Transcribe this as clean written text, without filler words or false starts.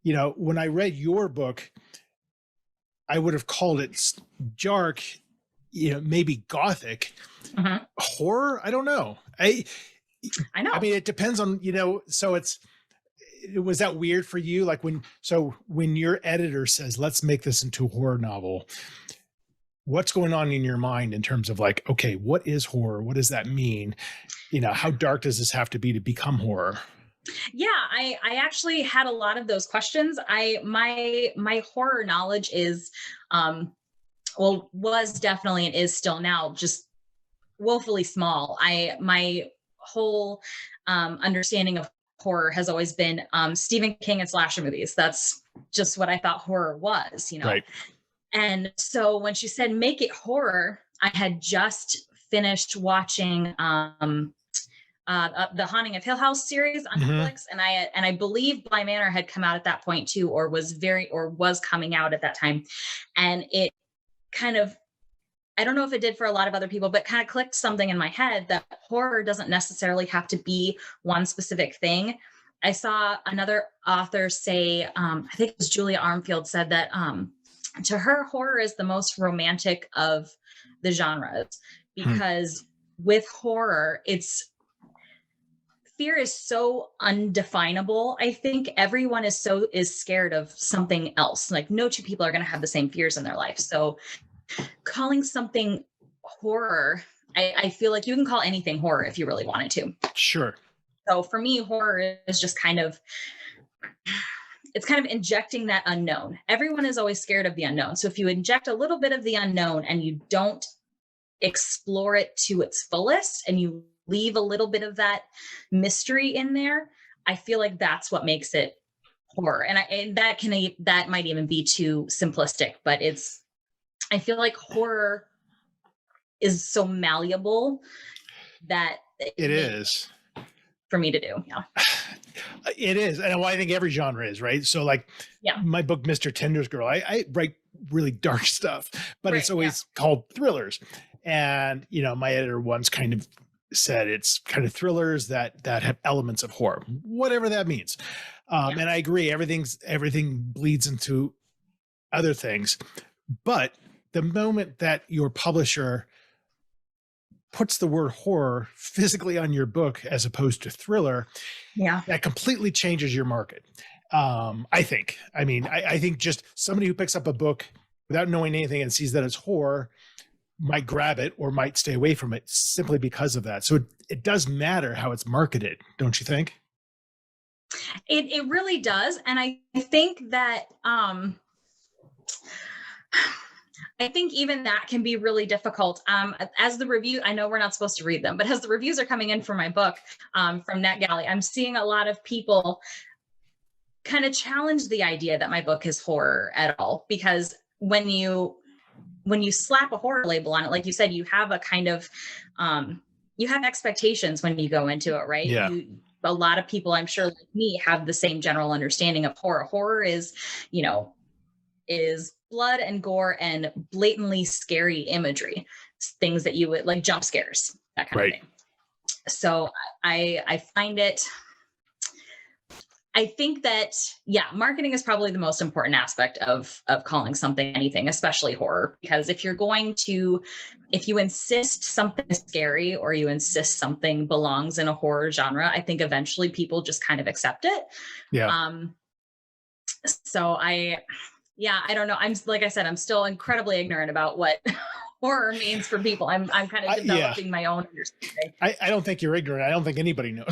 when I read your book, I would have called it dark, maybe gothic. Mhm. Horror. I don't know. I know. I mean, it depends on, so was that weird for you? Like when your editor says, let's make this into a horror novel, what's going on in your mind in terms of like, okay, what is horror? What does that mean? How dark does this have to be to become horror? Yeah, I actually had a lot of those questions. My horror knowledge is was definitely and is still now just woefully small. My whole understanding of horror has always been Stephen King and slasher movies. That's just what I thought horror was. Right. And so when she said make it horror, I had just finished watching the Haunting of Hill House series on Netflix, and I believe Bly Manor had come out at that point too, or was coming out at that time, and it kind of, I don't know if it did for a lot of other people, but kind of clicked something in my head that horror doesn't necessarily have to be one specific thing. I saw another author say, I think it was Julia Armfield said that to her, horror is the most romantic of the genres because with horror, fear is so undefinable. I think everyone is scared of something else. Like no two people are going to have the same fears in their life. So calling something horror, I feel like you can call anything horror if you really wanted to. Sure. So for me, horror is just it's kind of injecting that unknown. Everyone is always scared of the unknown. So if you inject a little bit of the unknown and you don't explore it to its fullest and you leave a little bit of that mystery in there, I feel like that's what makes it horror. And that might even be too simplistic, but I feel like horror is so malleable that it is for me to do. Yeah. It is. And I think every genre is, right? So like my book, Mr. Tinder's Girl, I write really dark stuff, but it's always called thrillers. And, my editor once kind of said it's kind of thrillers that have elements of horror, whatever that means. And I agree. Everything bleeds into other things. But the moment that your publisher puts the word horror physically on your book as opposed to thriller, that completely changes your market. I think. I mean, I think just somebody who picks up a book without knowing anything and sees that it's horror might grab it or might stay away from it simply because of that. So it does matter how it's marketed, don't you think? It really does. And I think that I think even that can be really difficult. As the review, I know we're not supposed to read them, but as the reviews are coming in for my book from NetGalley, I'm seeing a lot of people kind of challenge the idea that my book is horror at all, because when you slap a horror label on it, like you said, you have a kind of, you have expectations when you go into it, right? Yeah. A lot of people, I'm sure like me, have the same general understanding of horror. Horror is, is blood and gore and blatantly scary imagery, things that you would like, jump scares, that kind of thing. So I find it, I think that, marketing is probably the most important aspect of calling something anything, especially horror, because if you insist something is scary or you insist something belongs in a horror genre, I think eventually people just kind of accept it. Yeah. So I don't know. Like I said, I'm still incredibly ignorant about what horror means for people. I'm kind of developing my own understanding. I don't think you're ignorant. I don't think anybody knows.